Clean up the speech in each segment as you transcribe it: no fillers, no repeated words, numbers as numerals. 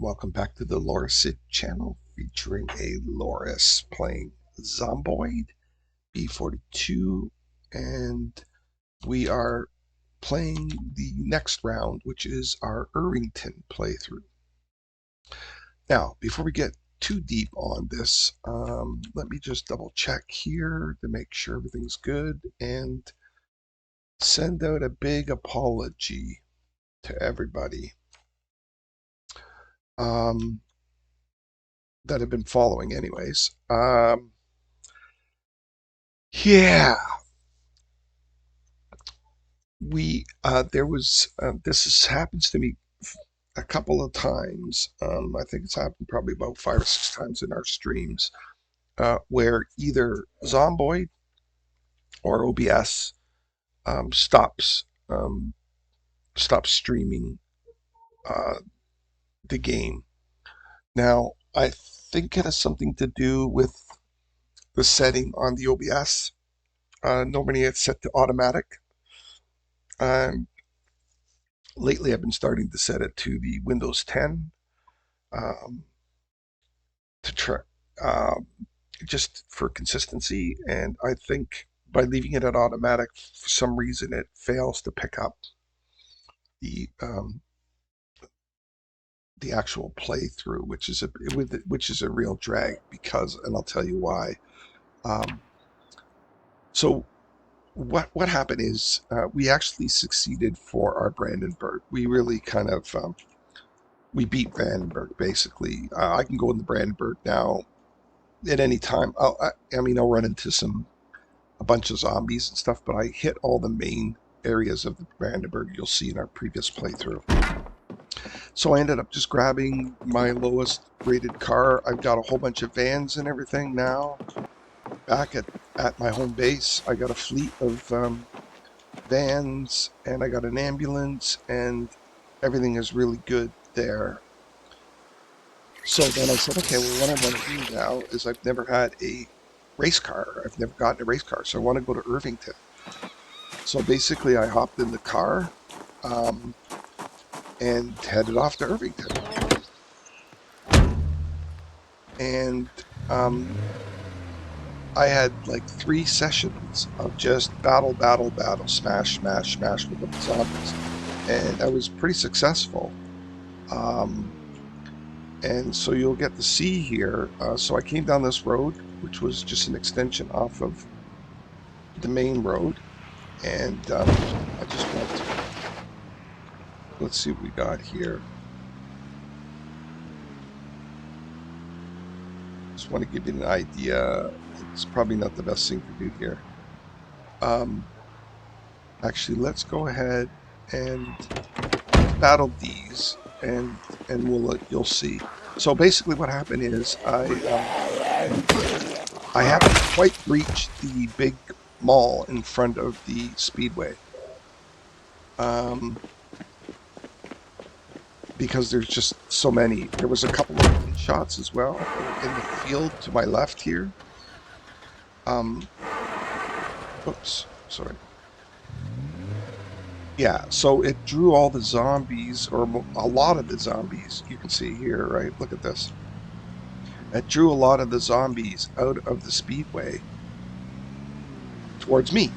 Welcome back to the Loris channel featuring a Loris playing Zomboid B42, and we are playing the next round, which is our Irvington playthrough. Now, before we get too deep on this, let me just double check here to make sure everything's good and send out a big apology to everybody that have been following anyways. Yeah, we there was happens to me a couple of times. I think it's happened probably about 5 or 6 times in our streams, where either Zomboid or OBS um, stops um, stops streaming uh, the game. Now, I think it has something to do with the setting on the OBS. Normally, it's set to automatic. Um, Lately, I've been starting to set it to the Windows 10. Um, to try um, just for consistency. And I think by leaving it at automatic, for some reason, it fails to pick up the um, the actual playthrough, which is a real drag because, and I'll tell you why. Um, so what happened is we actually succeeded for our Brandenburg. We really kind of we beat Brandenburg basically. I can go in the Brandenburg now at any time. I mean, I'll run into a bunch of zombies and stuff, but I hit all the main areas of the Brandenburg you'll see in our previous playthrough. So I ended up just grabbing my lowest rated car. I've got a whole bunch of vans and everything now. Back at my home base, I got a fleet of vans, and I got an ambulance, and everything is really good there. So then I said, okay, well, what I want to do now is I've never had a race car. I've never gotten a race car, so I want to go to Irvington. So basically, I hopped in the car um, and headed off to Irvington. And I had like 3 sessions of just battle, smash, smash, smash with the zombies. And I was pretty successful. And so you'll get to see here. So I came down this road, which was just an extension off of the main road. And I just want to, let's see what we got here. Just want to give you an idea. It's probably not the best thing to do here. Actually, let's go ahead and battle these, and you'll see. So basically, what happened is I haven't quite reached the big mall in front of the speedway. Because there's just so many. There was a couple of shots as well in the field to my left here. Oops, sorry. Yeah, so it drew all the zombies, or a lot of the zombies. You can see here, right? Look at this. It drew a lot of the zombies out of the speedway towards me.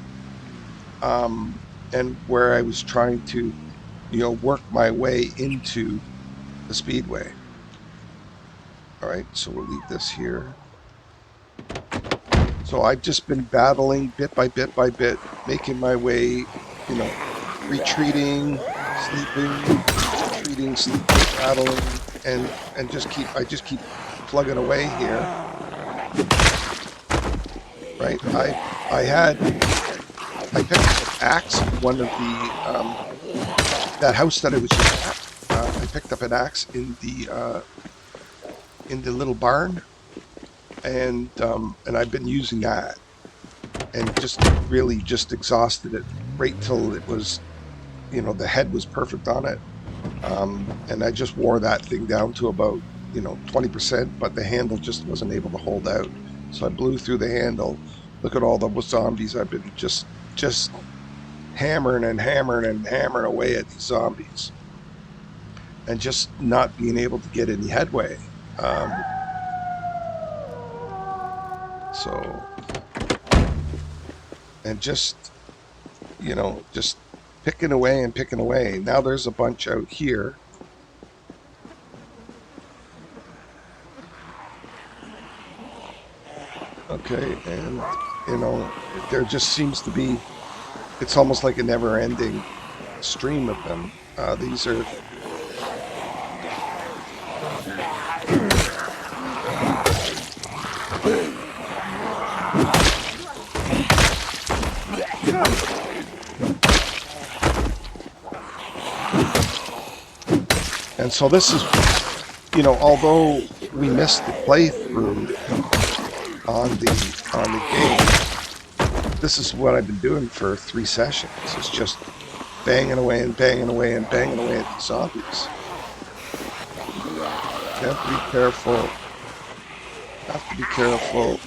And where I was trying to, work my way into the speedway. All right, so we'll leave this here. So I've just been battling bit by bit by bit, making my way, retreating, sleeping, retreating, sleeping, battling, and I just keep plugging away here. Right? I picked up an axe in one of the that house that I was just at. I picked up an axe in the little barn, and I've been using that, and just really just exhausted it right till it was, the head was perfect on it, and I just wore that thing down to about 20%, but the handle just wasn't able to hold out, so I blew through the handle. Look at all the zombies. I've been just hammering and hammering and hammering away at these zombies. and just not being able to get any headway. So, and just, just picking away and picking away. Now there's a bunch out here. Okay, and, there just seems to be, it's almost like a never-ending stream of them. These are... And so this is, although we missed the playthrough on the game, this is what I've been doing for 3 sessions. It's just banging away and banging away and banging away at these zombies. You have to be careful. Have to be careful.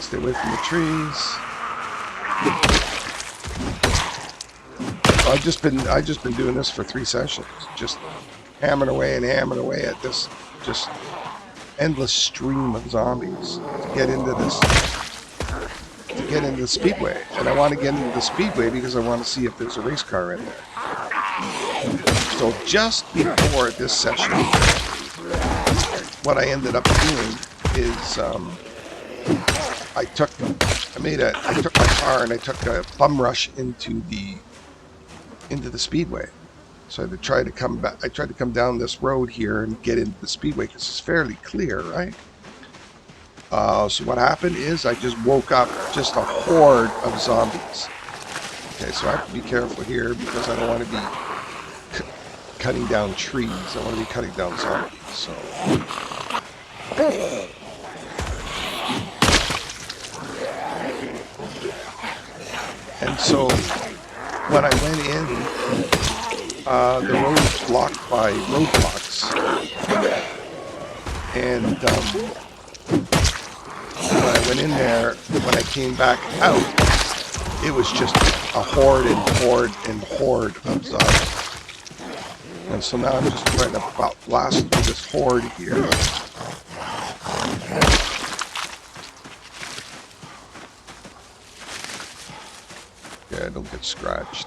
Stay away from the trees. I've just been doing this for 3 sessions, just hammering away and hammering away at this just endless stream of zombies to get into the speedway. And I want to get into the speedway because I want to see if there's a race car in there. So just before this session, what I ended up doing is I took my car and I took a bum rush into the speedway. So I tried to come back. I tried to come down this road here and get into the speedway because it's fairly clear, right? So what happened is I just woke up just a horde of zombies. Okay, so I have to be careful here because I don't want to be cutting down trees. I want to be cutting down zombies. So. And so when I went in, the road was blocked by roadblocks. And when I went in there, when I came back out, it was just a horde and horde and horde of zombies. And so now I'm just trying to blast through this horde here. Yeah, I don't get scratched.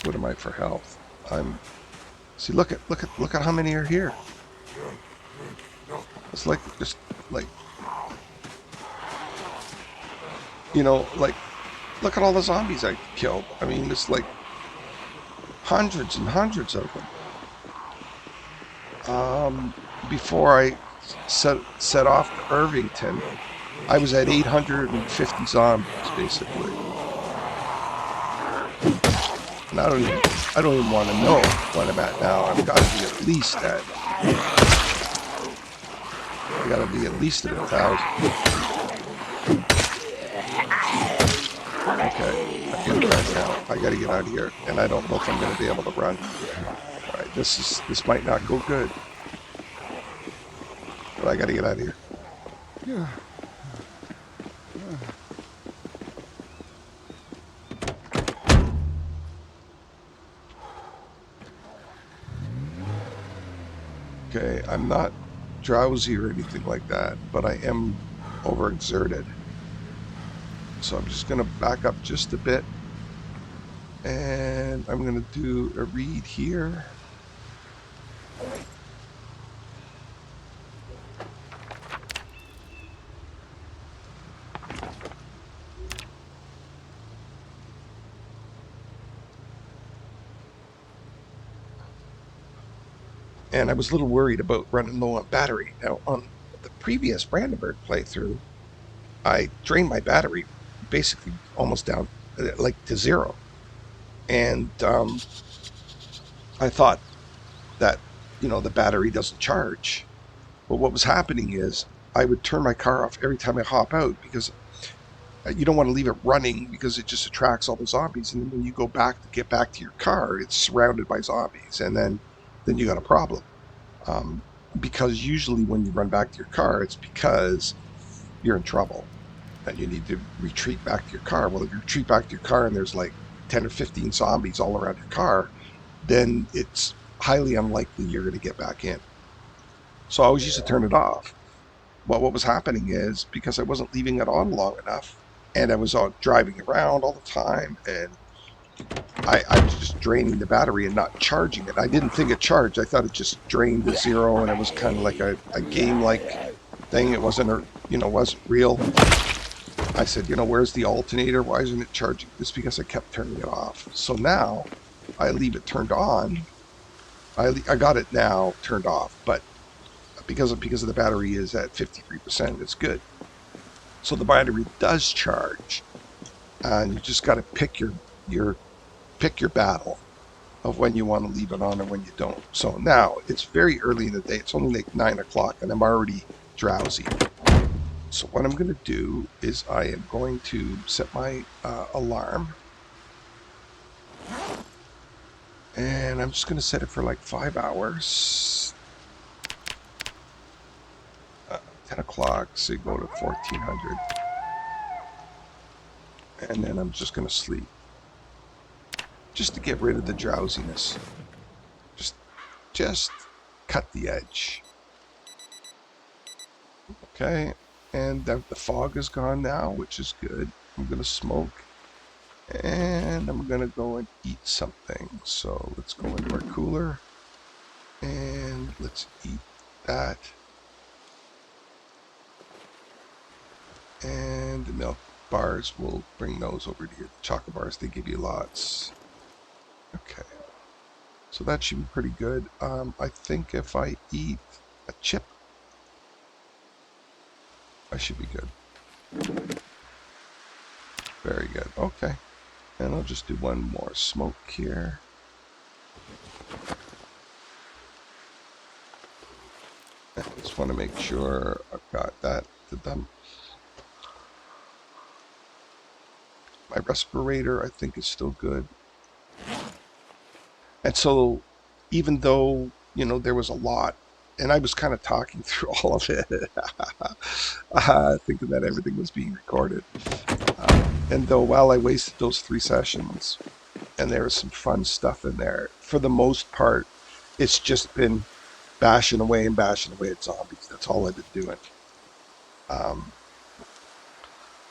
What am I for health? See, look at how many are here. It's like just like, look at all the zombies I killed. I mean, it's like hundreds and hundreds of them. Before I set off to Irvington, I was at 850 zombies basically. And I don't even want to know what I'm at now. I've got to be at least at. I got to be at least at 1,000. Okay, I feel right now. I got to get out of here, and I don't know if I'm going to be able to run. All right, this might not go good, but I got to get out of here. Yeah. Okay, I'm not drowsy or anything like that, but I am overexerted. So I'm just going to back up just a bit, and I'm going to do a read here. And I was a little worried about running low on battery. Now, on the previous Brandenburg playthrough, I drained my battery basically almost down, like to 0. And I thought that, the battery doesn't charge. But what was happening is I would turn my car off every time I hop out because you don't want to leave it running because it just attracts all the zombies. And then when you get back to your car, it's surrounded by zombies. And then you got a problem. Because usually when you run back to your car, it's because you're in trouble and you need to retreat back to your car. Well, if you retreat back to your car and there's like 10 or 15 zombies all around your car, then it's highly unlikely you're going to get back in. So I always used to turn it off. Well, what was happening is because I wasn't leaving it on long enough, and I was driving around all the time, and I was just draining the battery and not charging it. I didn't think it charged. I thought it just drained to zero, and it was kind of like a game-like thing. It wasn't, wasn't real. I said, where's the alternator? Why isn't it charging? It's because I kept turning it off. So now I leave it turned on. I got it now turned off, but because of the battery is at 53%, it's good. So the battery does charge, and you just got to pick your battle of when you want to leave it on and when you don't. So now it's very early in the day. It's only like 9 o'clock, and I'm already drowsy. So what I'm going to do is I am going to set my alarm, and I'm just going to set it for like 5 hours. 10 o'clock, so you go to 1400. And then I'm just going to sleep. Just to get rid of the drowsiness. Just cut the edge. Okay, and the fog is gone now, which is good. I'm going to smoke. And I'm going to go and eat something. So let's go into our cooler. And let's eat that. And the milk bars, we'll bring those over to you. Chocolate bars, they give you lots. Okay, so that should be pretty good. I think if I eat a chip, I should be good. Very good. Okay, and I'll just do one more smoke here. I just want to make sure I've got that done. My respirator, I think, is still good. And so, even though, there was a lot, and I was kind of talking through all of it, thinking that everything was being recorded. And though while I wasted those 3 sessions, and there was some fun stuff in there, for the most part, it's just been bashing away at zombies. That's all I've been doing.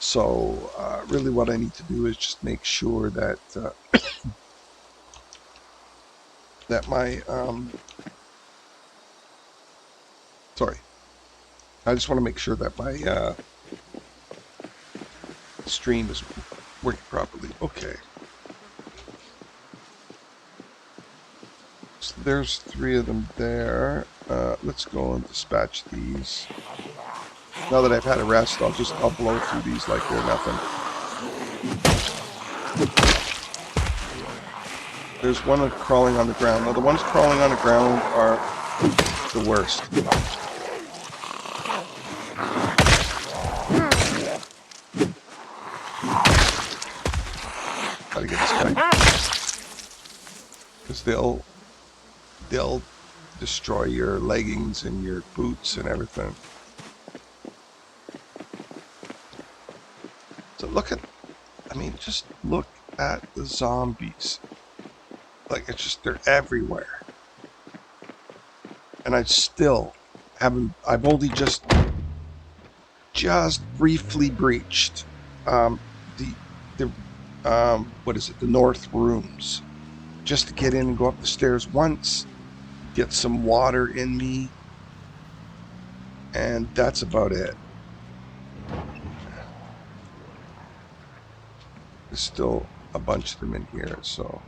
So really what I need to do is just make sure that that my I just want to make sure that my stream is working properly. Okay. So there's 3 of them there. Let's go and dispatch these. Now that I've had a rest, I'll blow through these like they're nothing. There's one crawling on the ground. Now the ones crawling on the ground are the worst. Gotta get this guy. Because they'll destroy your leggings and your boots and everything. So just look at the zombies. Like, it's just, they're everywhere. And I've only just briefly breached the north rooms. Just to get in and go up the stairs once, get some water in me, and that's about it. There's still a bunch of them in here, so.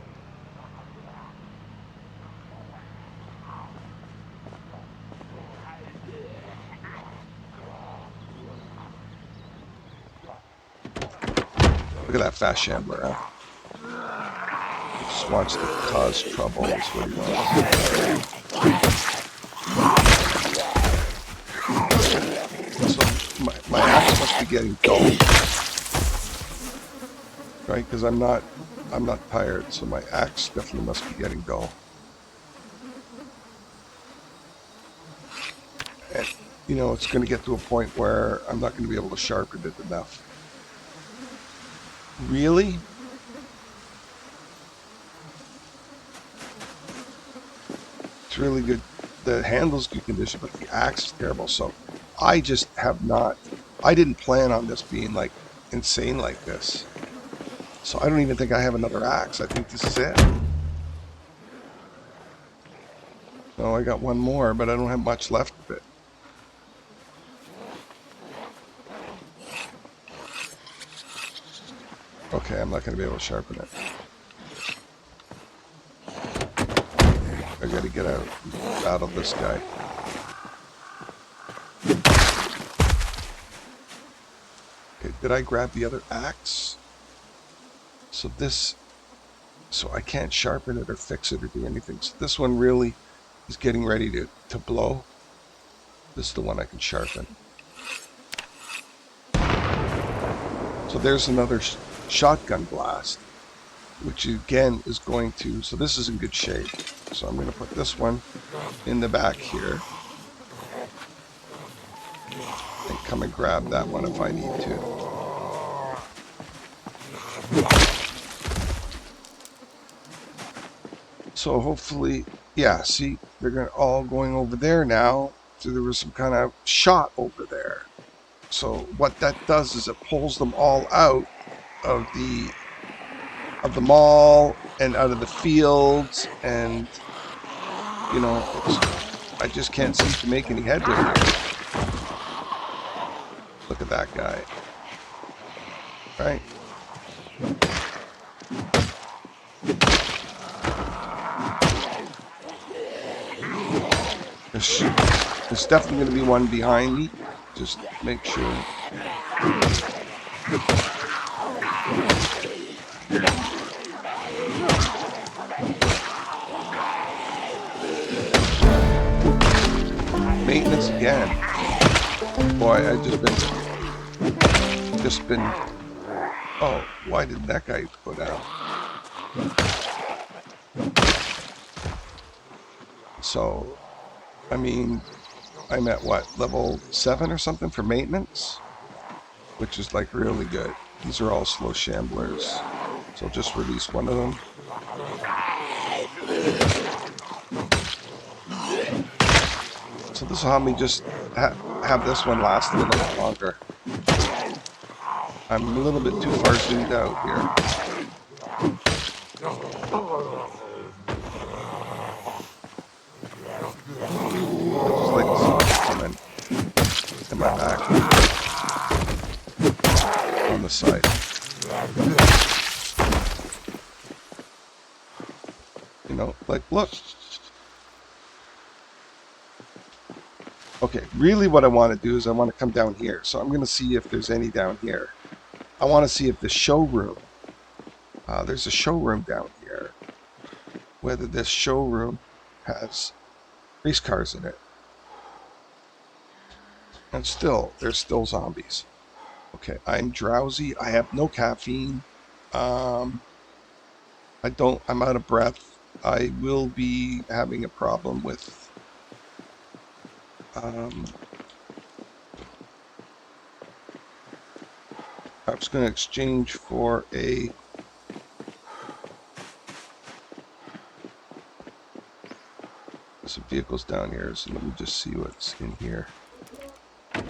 Look at that fast shambler, huh? Just wants to cause trouble, is what he wants. So my axe must be getting dull. Right, because I'm not tired, so my axe definitely must be getting dull. And, it's going to get to a point where I'm not going to be able to sharpen it enough. Really? really good. The handle's good condition, but the axe is terrible. So I just have not. I didn't plan on this being like insane like this. So I don't even think I have another axe. I think this is it. No, I got one more, but I don't have much left of it. Okay, I'm not going to be able to sharpen it. I got to get out of this guy. Okay, did I grab the other axe? So I can't sharpen it or fix it or do anything. So this one really is getting ready to blow. This is the one I can sharpen. So there's another shotgun blast, which again is going to, so this is in good shape. So I'm going to put this one in the back here and come and grab that one if I need to. So hopefully, yeah, see, they're all going over there now. So there was some kind of shot over there. So what that does is it pulls them all out of the mall and out of the fields, and you know, I just can't seem to make any headway here. Look at that guy, right? There's definitely going to be one behind me. Just make sure. Maintenance again. Boy, I just been. Oh, why did that guy go down? So, I mean, I'm at what, level 7 or something for maintenance, which is like really good. These are all slow shamblers, so I'll just release one of them. So this will help me just have this one last a little bit longer. I'm a little bit too far zoomed out here. I just like to see what's coming in my back on the side. You know, like, look. Okay, really what I want to do is I want to come down here. So I'm going to see if there's any down here. I want to see if the showroom, there's a showroom down here, whether this showroom has race cars in it. And still, there's still zombies. Okay, I'm drowsy. I have no caffeine. I'm out of breath. I will be having a problem with I was going to exchange for a some vehicles down here, so let me just see what's in here. I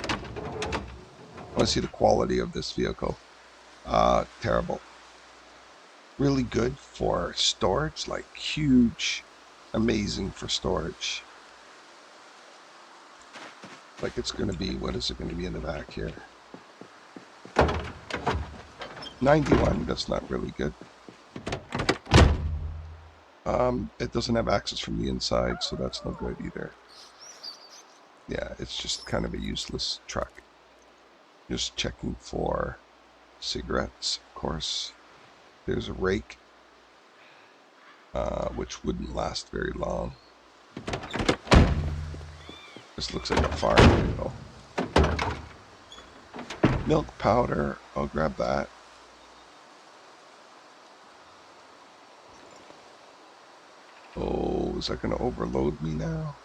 want to see the quality of this vehicle. Terrible. Really good for storage, like huge, amazing for storage. Like it's going to be, what is it going to be in the back here? 91, that's not really good. It doesn't have access from the inside, so that's no good either. Yeah, it's just kind of a useless truck. Just checking for cigarettes, of course. There's a rake, which wouldn't last very long. This looks like a farm vehicle. Milk powder, I'll grab that. Oh, is that going to overload me now?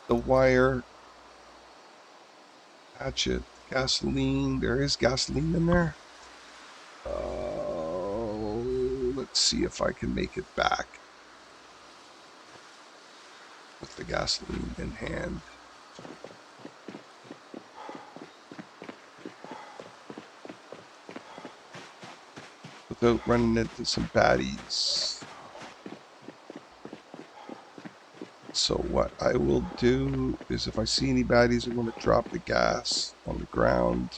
The wire, hatchet, gasoline. There is gasoline in there. Let's see if I can make it back. with the gasoline in hand. Without running into some baddies. So what I will do is if I see any baddies, I'm going to drop the gas on the ground.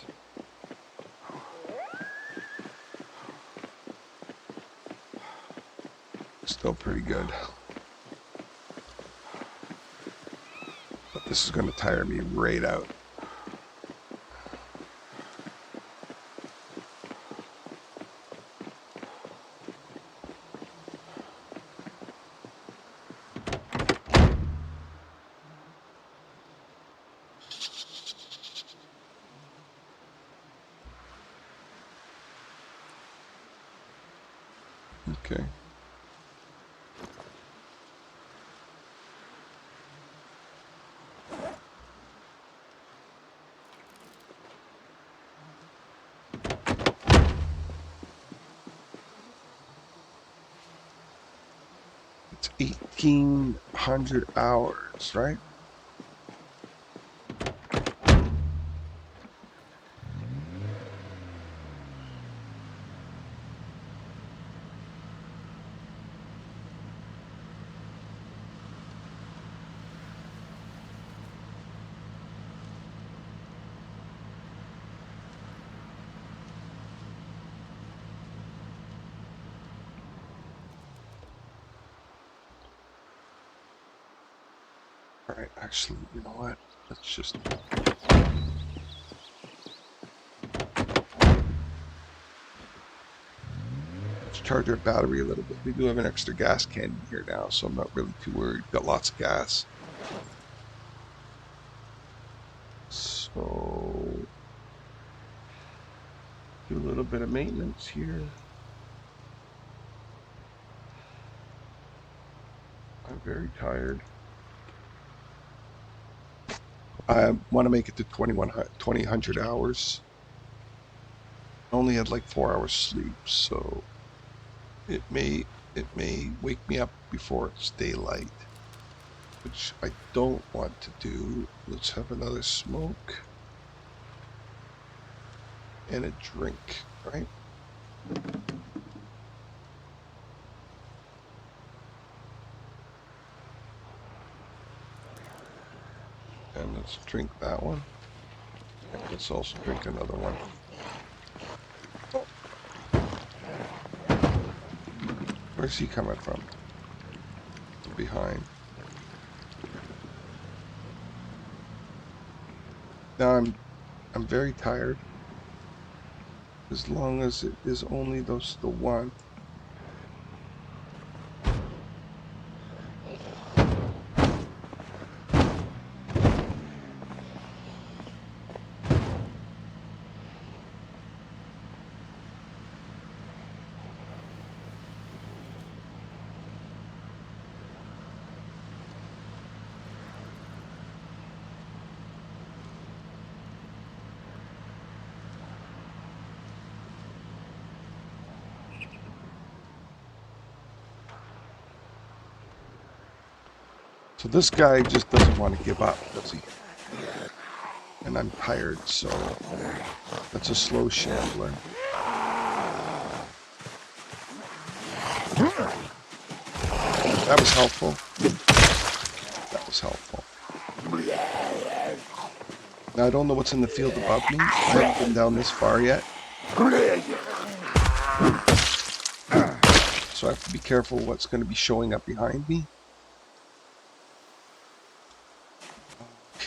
Still pretty good. But this is going to tire me right out. Okay. It's 1,800 hours, right? All right, actually, you know what? Let's just... Let's charge our battery a little bit. We do have an extra gas can in here now, so I'm not really too worried. Got lots of gas. So... do a little bit of maintenance here. I'm very tired. I want to make it to 2,100 hours. I only had like 4 hours sleep, so it may wake me up before it's daylight, which I don't want to do. Let's have another smoke and a drink, right? And let's drink that one. And let's also drink another one. Oh. Where's he coming from? From behind. Now I'm very tired. As long as it is only the one. So this guy just doesn't want to give up, does he? And I'm tired, so that's a slow shambler. That was helpful. That was helpful. Now I don't know what's in the field above me. I haven't been down this far yet. So I have to be careful what's going to be showing up behind me.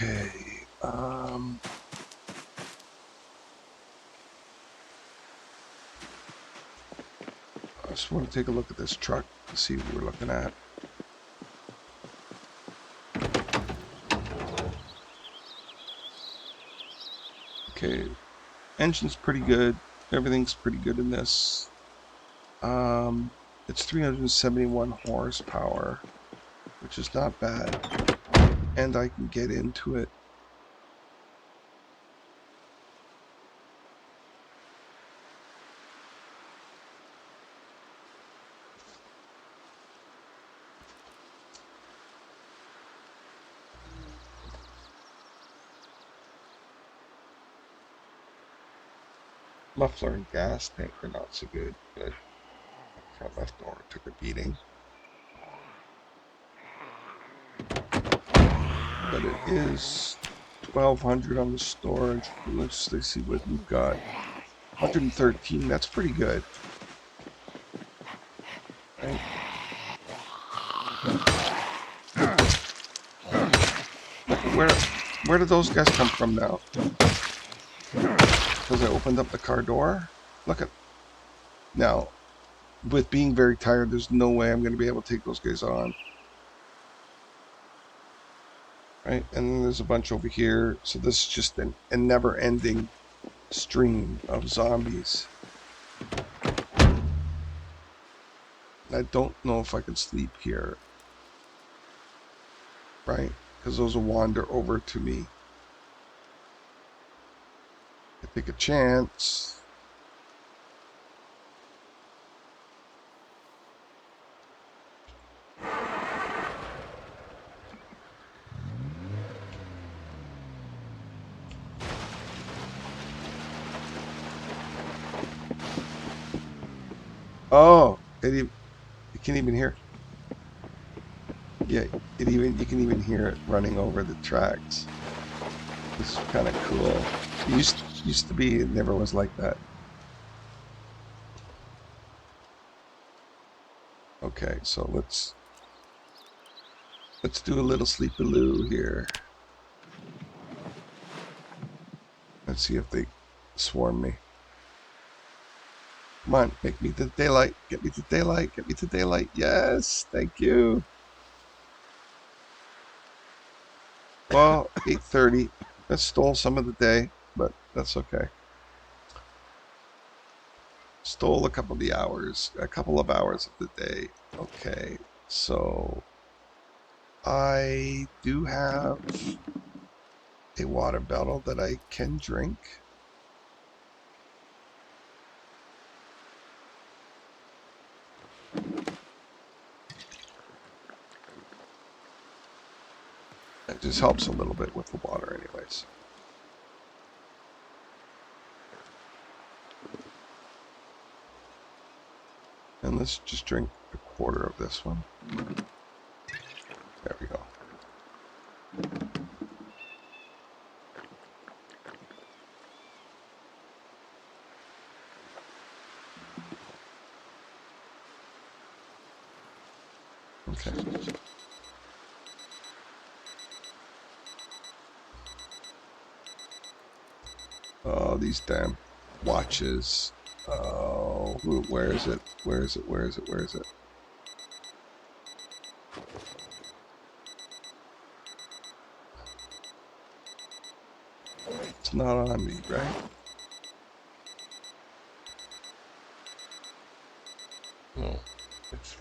Okay. I just want to take a look at this truck to see what we're looking at. Okay. Engine's pretty good. Everything's pretty good in this. It's 371 horsepower, which is not bad. And I can get into it. Muffler and gas tank are not so good, but front left door took a beating. But it is 1,200 on the storage. Let's see what we've got. 113. That's pretty good. Right? Where did those guys come from now? Because I opened up the car door. Look at now. With being very tired, there's no way I'm going to be able to take those guys on. Right? And then there's a bunch over here. So this is just a never-ending stream of zombies. I don't know if I can sleep here. Right? Because those will wander over to me. I take a chance. Oh, you can even hear. Yeah, you can even hear it running over the tracks. It's kind of cool. It used to be, it never was like that. Okay, so let's do a little sleepaloo here. Let's see if they swarm me. Come on, make me to daylight. Get me to daylight. Get me to daylight. Yes, thank you. Well, 8:30. That stole some of the day, but that's okay. Stole a couple of hours of the day. Okay, so I do have a water bottle that I can drink. It just helps a little bit with the water anyways. And let's just drink a quarter of this one. There we go. Okay. Oh, these damn watches. Oh, where is it? Where is it? Where is it? Where is it? It's not on me, right? No, it's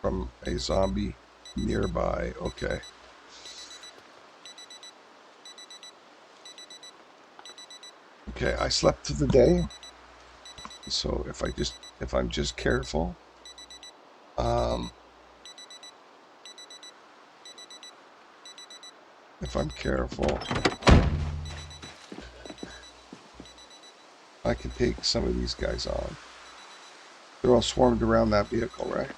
from a zombie nearby. Okay. Okay, I slept through the day. So if I'm just careful, if I'm careful, I can take some of these guys on. They're all swarmed around that vehicle, right?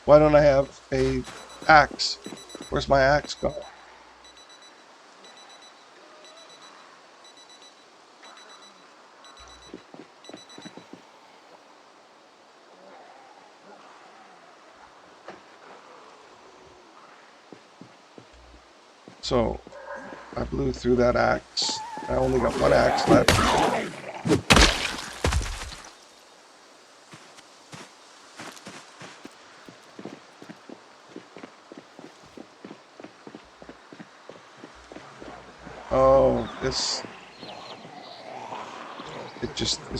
Why don't I have a axe? Where's my axe go? So I blew through that axe. I only got one axe left. Oh, it's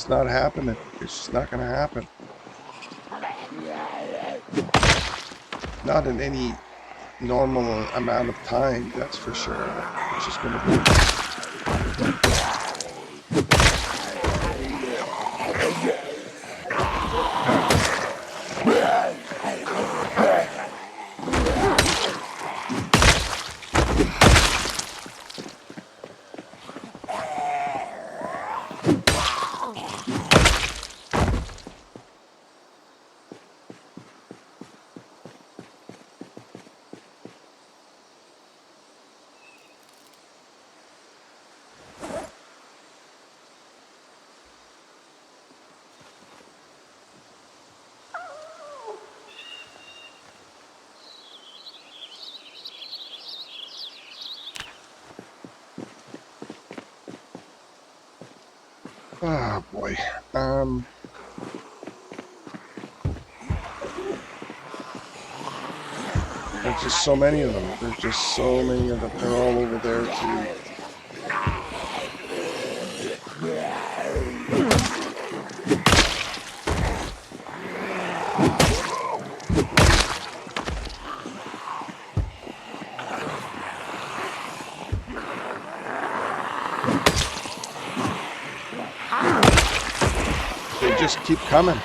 not happening. It's just not going to happen. Not in any normal amount of time, that's for sure. It's just going to be... Oh boy. Um, there's just so many of them. There's just so many of them. They're all over there too. They just keep coming.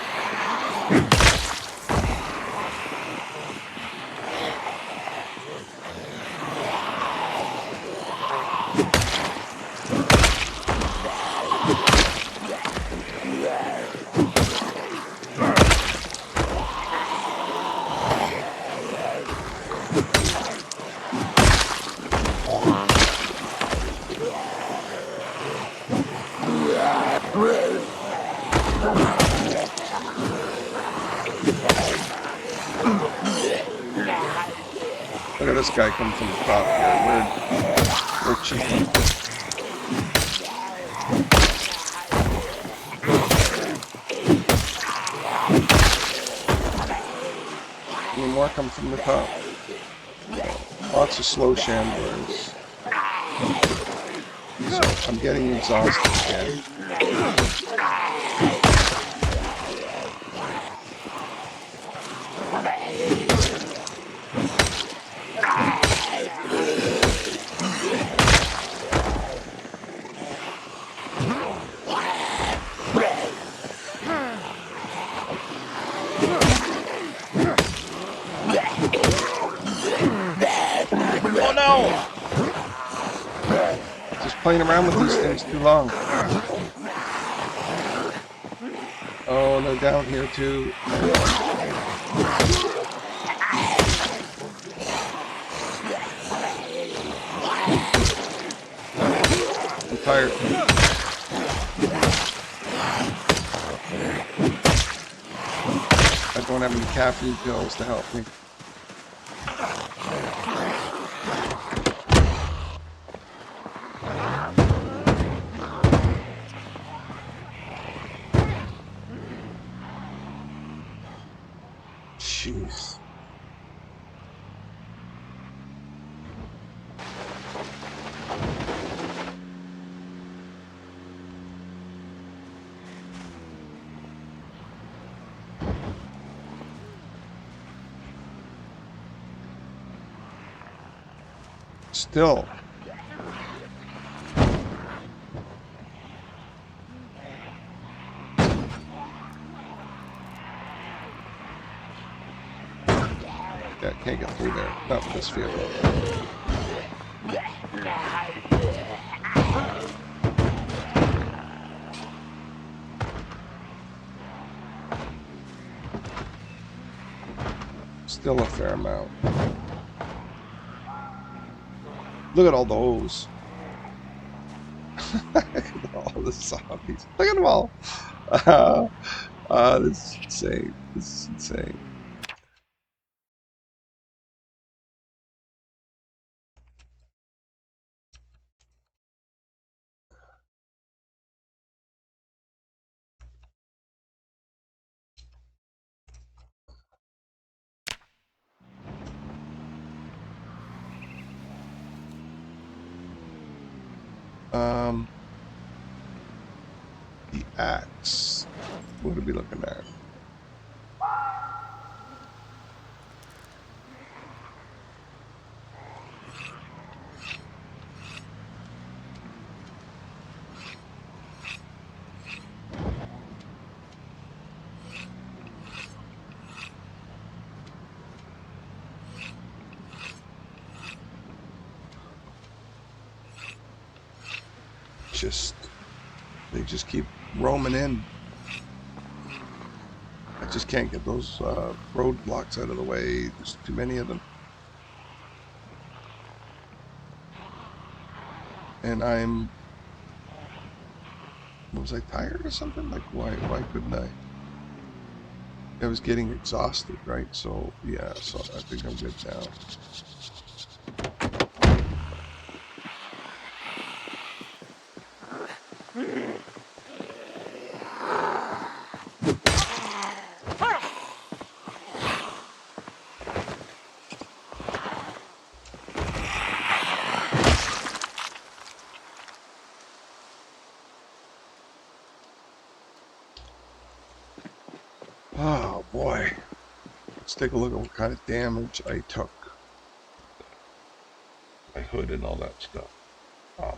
Look at this guy coming from the top here. We're cheating. Any more come from the top. Lots of slow shamblers. So I'm getting exhausted again. Oh no! Just playing around with these things too long. Oh, they're down here too. I'm tired. I don't have any caffeine pills to help me. Jeez. Still. Yeah, can't get through there. Not with this vehicle. Still a fair amount. Look at all those. Look at all the zombies. Look at them all. This is insane. This is insane. The axe. What are we looking at? They just keep roaming in. I just can't get those roadblocks out of the way. There's too many of them. And was I tired or something? Like, why couldn't I? I was getting exhausted, right? So, yeah, so I think I'm good now. Let's take a look at what kind of damage I took. My hood and all that stuff.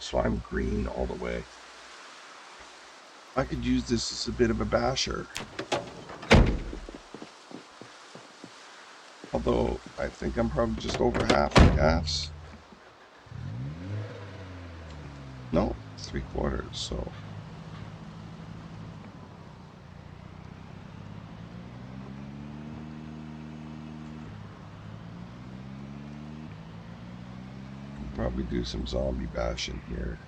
So I'm green all the way. I could use this as a bit of a basher. Although I think I'm probably just over half the gas. No, 3/4, so. Probably do some zombie bashing here.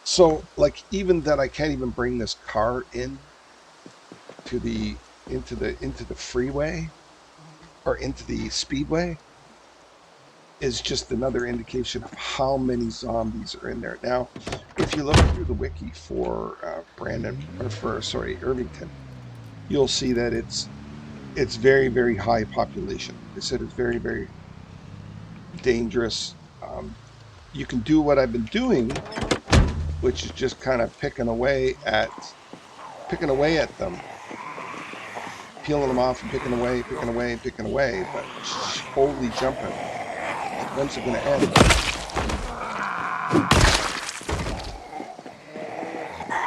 So, like, even that I can't even bring this car in to the into the freeway or into the speedway is just another indication of how many zombies are in there. Now, if you look through the wiki for Irvington, you'll see that it's very, very high population. They said it's very, very dangerous. You can do what I've been doing, which is just kind of picking away at them, peeling them off and picking away, but holy jumping. Like, when's it going to end?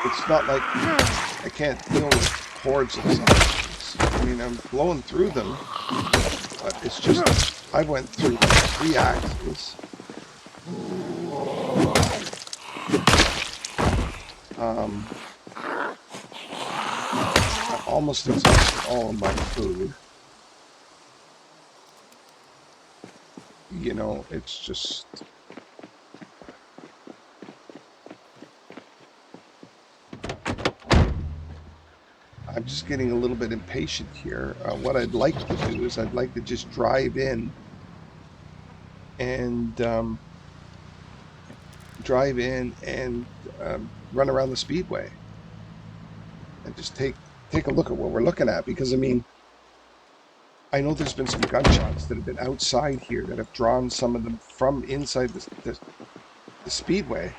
It's not like I can't deal with hordes of zombies. I mean, I'm blowing through them, but it's just, I went through 3 axes. I almost exhausted all of my food. You know, it's just... I'm just getting a little bit impatient here. What I'd like to do is I'd like to just drive in and run around the speedway and just take a look at what we're looking at, because I mean, I know there's been some gunshots that have been outside here that have drawn some of them from inside the speedway,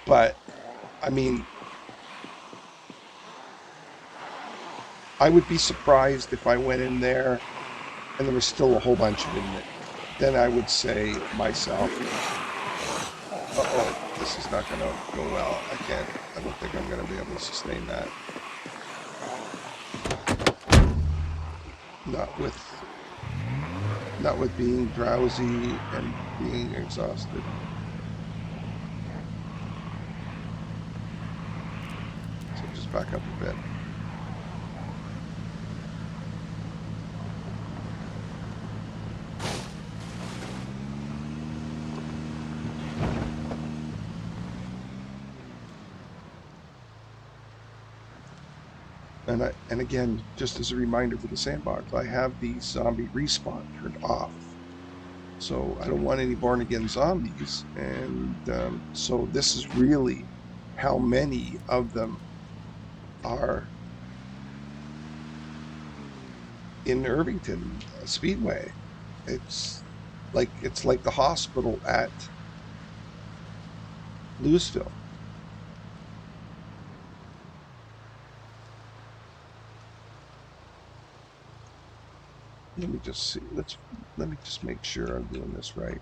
but I mean, I would be surprised if I went in there and there was still a whole bunch of them in it. Then I would say myself, uh-oh, this is not going to go well. I don't think I'm going to be able to sustain that. Not with being drowsy and being exhausted. So just back up a bit. And again, just as a reminder for the sandbox, I have the zombie respawn turned off. So I don't want any born again zombies. And so this is really how many of them are in Irvington Speedway. It's like the hospital at Louisville. Let me just see. Let me just make sure I'm doing this right.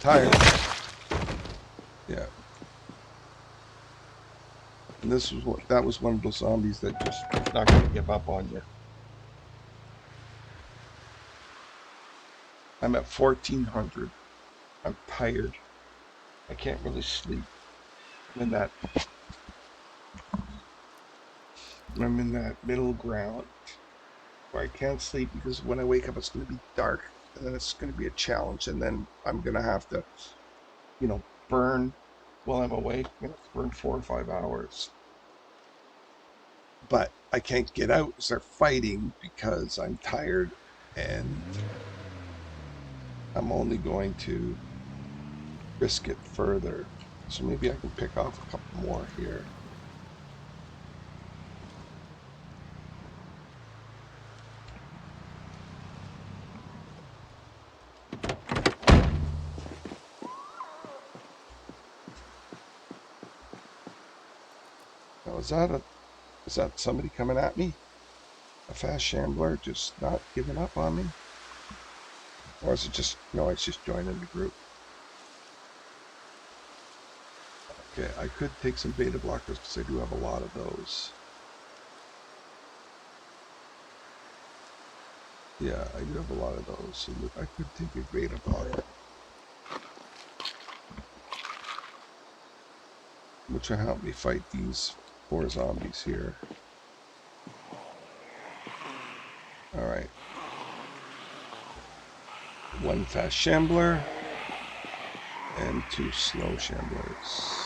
Tired. Yeah. And that was one of those zombies that just not going to give up on you. I'm at 1400. I'm tired. I can't really sleep. I'm in that middle ground where I can't sleep because when I wake up it's going to be dark, and then it's going to be a challenge, and then I'm going to have to, burn while I'm awake. I'm going to have to burn 4 or 5 hours. But I can't get out and start fighting because I'm tired, and I'm only going to risk it further. So maybe I can pick off a couple more here. Now, is that somebody coming at me? A fast shambler just not giving up on me? Or is it just, no, it's just joining the group? Okay, I could take some beta blockers because I do have a lot of those. Yeah, I do have a lot of those, so I could take a beta blocker, which will help me fight these 4 zombies here. Alright. 1 fast shambler and 2 slow shamblers.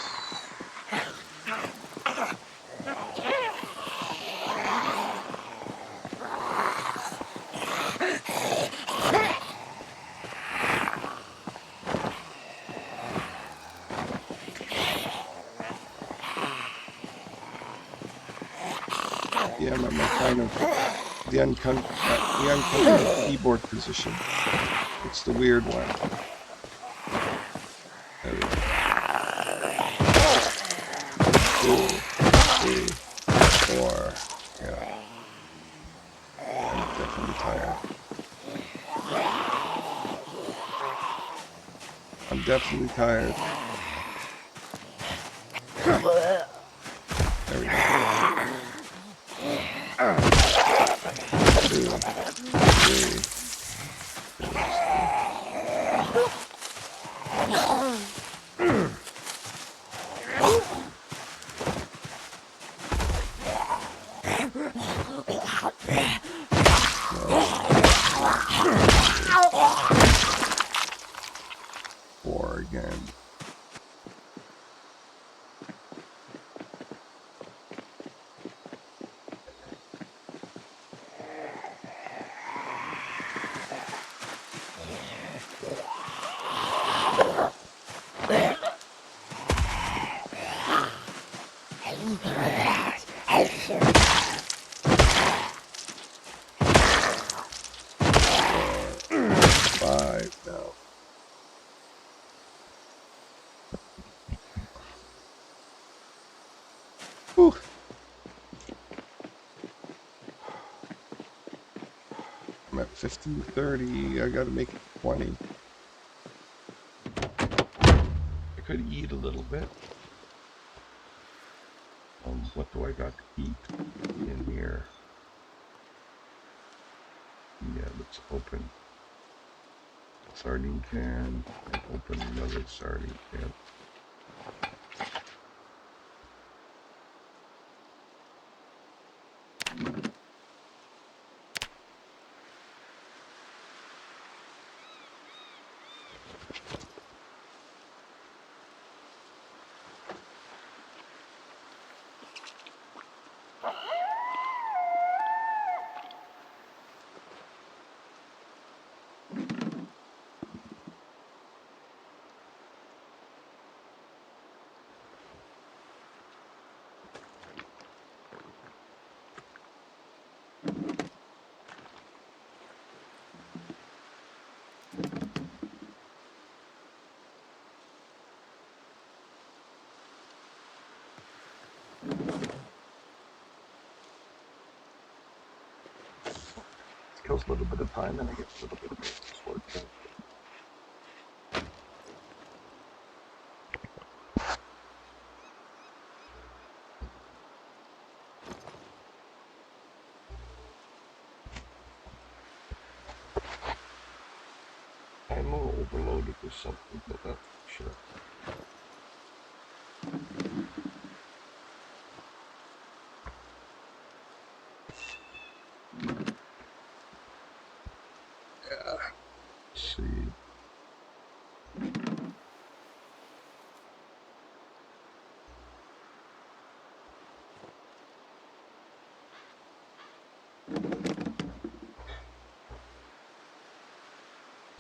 Yeah, I'm kind of the uncomfortable keyboard position. It's the weird one. There we go. 2, 3, 4. Yeah. I'm definitely tired. I'm definitely tired. There we go. 2, 3. 4 again. Now. Whew. I'm at 1530. I gotta make it 20. I could eat a little bit. What do I got to eat in here? Yeah, let's open a sardine can and open another sardine can. Kills a little bit of time and I get a little bit of this work done. a little overloaded with something, but that's for sure. Yeah. Let's see.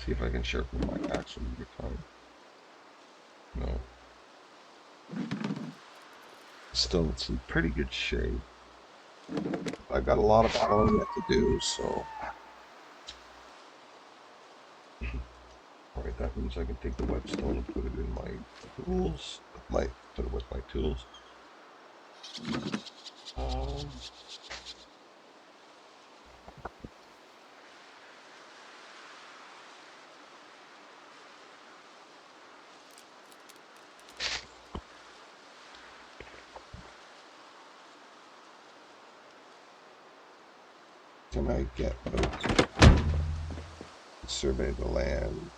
See if I can sharpen my axe one more time. No. Still, it's in pretty good shape. I've got a lot of battling yet to do, so. Alright, that means I can take the whetstone and put it in my tools. Put it with my tools. Can I get out? Survey the land.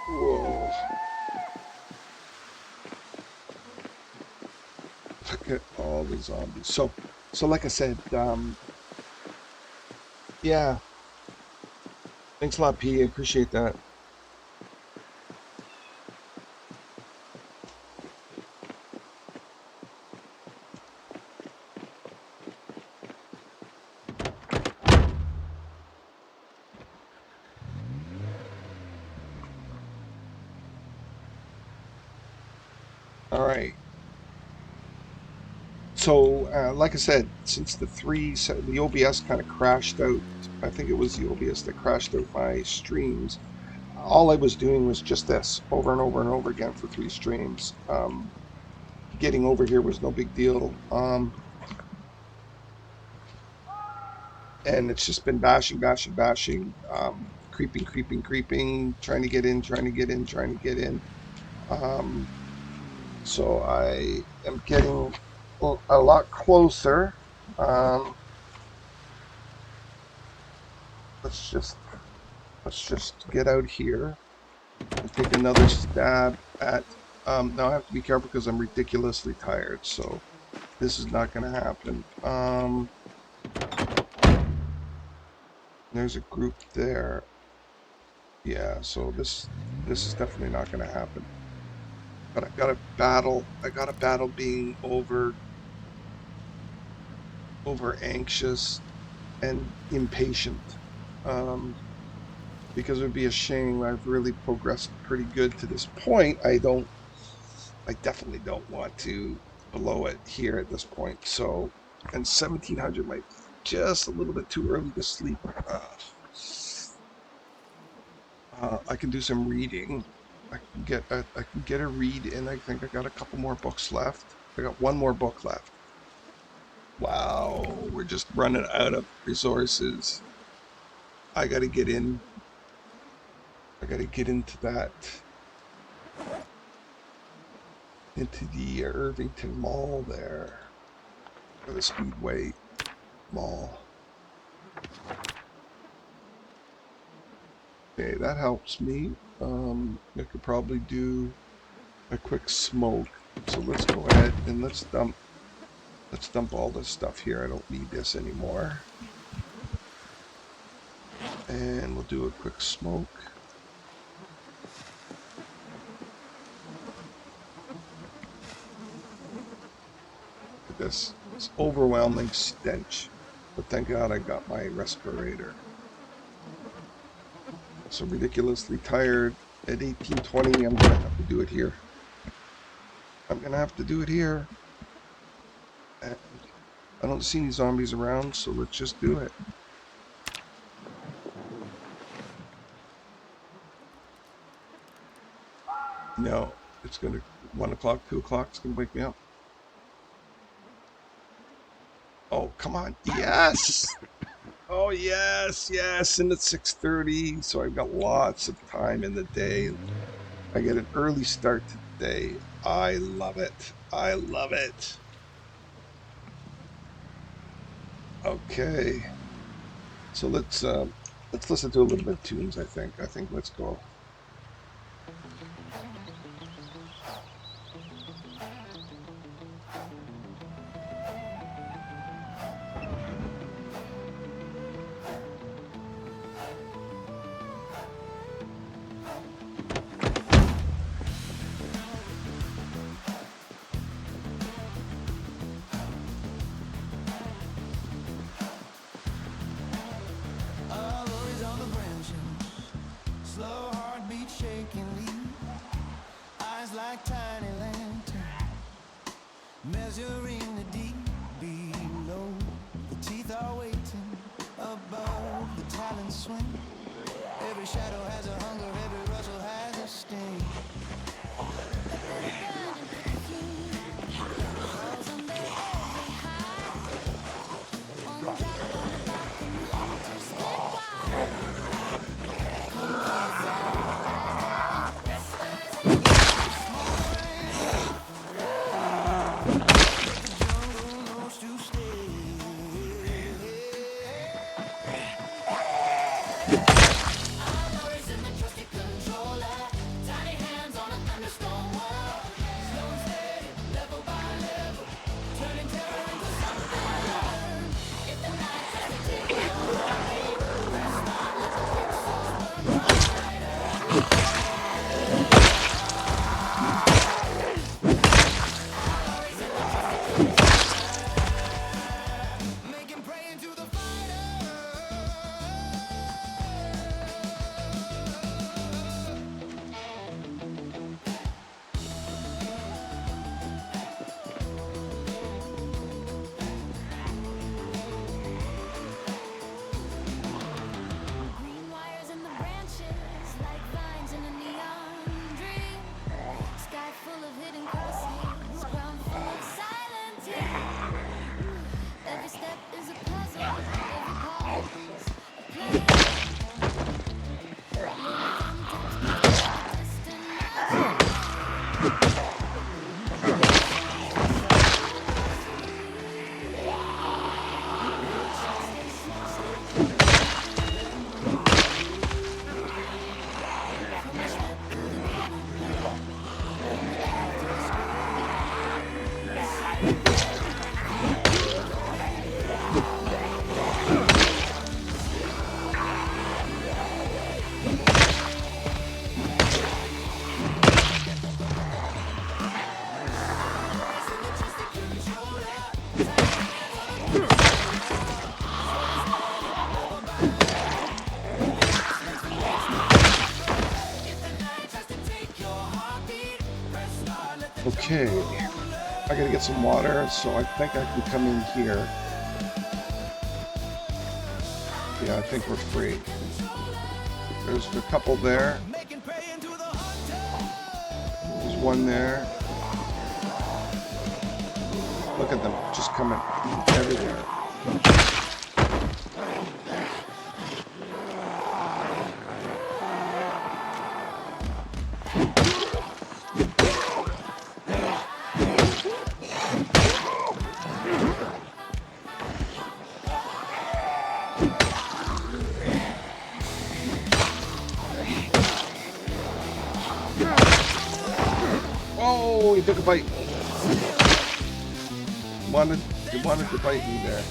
Whoa. Look at all the zombies. So like I said, yeah. Thanks a lot, P. I appreciate that. All right. So, like I said, since the OBS kind of crashed out, I think it was the OBS that crashed out my streams. All I was doing was just this over and over and over again for 3 streams. Getting over here was no big deal. And it's just been bashing, bashing, bashing, creeping, creeping, creeping, trying to get in, trying to get in, trying to get in. So I am getting a lot closer. Let's just get out here and take another stab at. Now I have to be careful because I'm ridiculously tired, so this is not going to happen. There's a group there. Yeah, so this is definitely not going to happen. But I got a battle being over anxious and impatient. Because it would be a shame. I've really progressed pretty good to this point. I definitely don't want to blow it here at this point. So, and 1700 might be just a little bit too early to sleep. I can do some reading. I can get a read in. I think I got a couple more books left. I got one more book left. Wow, we're just running out of resources. I got to get in. I got to get into the Irvington Mall there, or the Speedway Mall. Okay, that helps me. I could probably do a quick smoke. So let's go ahead and let's dump all this stuff here. I don't need this anymore. And we'll do a quick smoke. Look at this. It's overwhelming stench. But thank God I got my respirator. So ridiculously tired. At 18:20, I'm gonna have to do it here. I'm gonna have to do it here. And I don't see any zombies around, so let's just do it. No, it's gonna 1 o'clock, 2 o'clock. It's gonna wake me up. Oh, come on! Yes! Oh yes, yes! And it's 6:30, so I've got lots of time in the day. I get an early start to the day. I love it. I love it. Okay, so let's listen to a little bit of tunes. I think let's go. Slow heartbeat shaking lead, eyes like tiny lanterns, measuring the deep below. The teeth are waiting above, the talons swing. Every shadow has a hunger, every rustle has a sting. Okay, I gotta get some water, so I think I can come in here. Yeah, I think we're free. There's a couple there. There's one there. Look at them, just coming everywhere. Oh, he took a bite. He wanted to bite me there.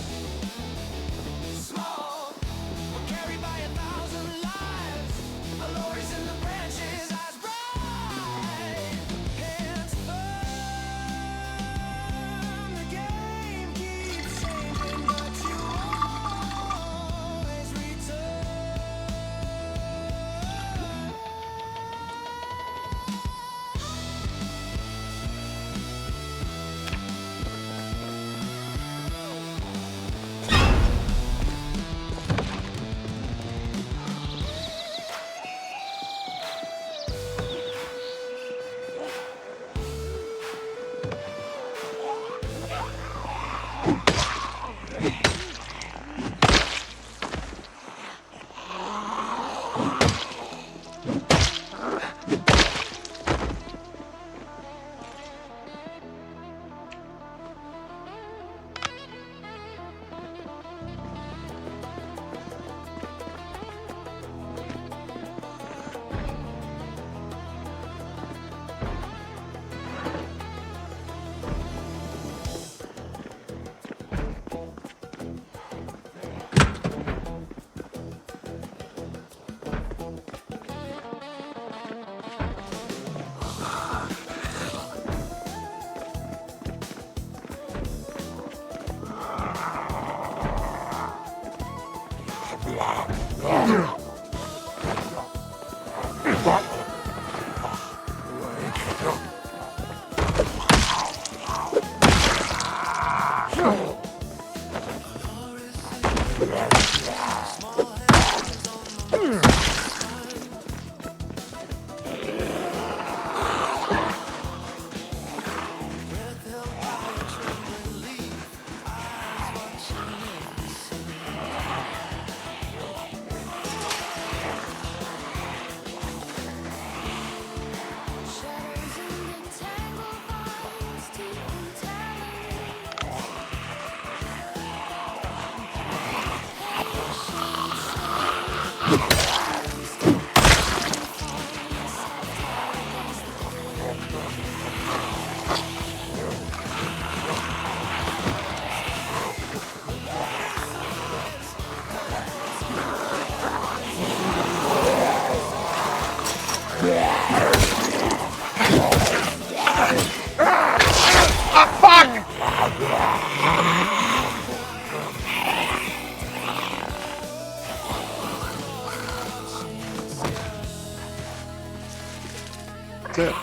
That's it.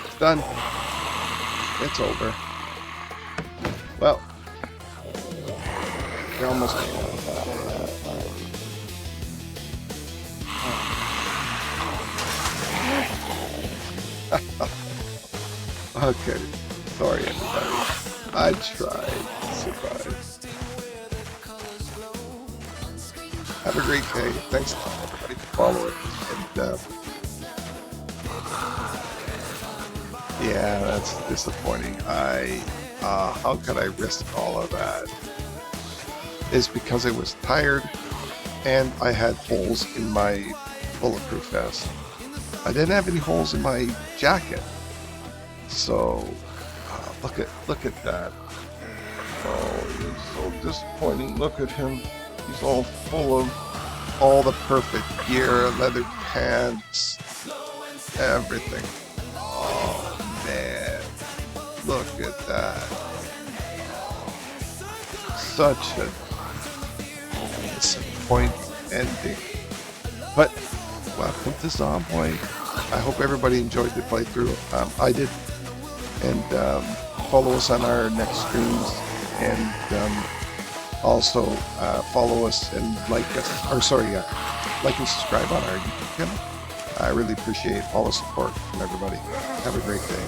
It's done. It's over. Well, you're almost. Okay. Sorry, everybody. I tried to survive. Have a great day. Thanks a lot, everybody, for following. And, yeah, that's disappointing. How could I risk all of that? It's because I was tired and I had holes in my bulletproof vest. I didn't have any holes in my jacket. So, look at that. Oh, it's so disappointing. Look at him. He's all full of all the perfect gear, leather pants, everything. Oh, man. Look at that. Such a disappointing ending. But, welcome to Zomboid. I hope everybody enjoyed the playthrough. I did. And follow us on our next streams. And also follow us and like us. Or sorry, like and subscribe on our YouTube channel. I really appreciate all the support from everybody. Have a great day.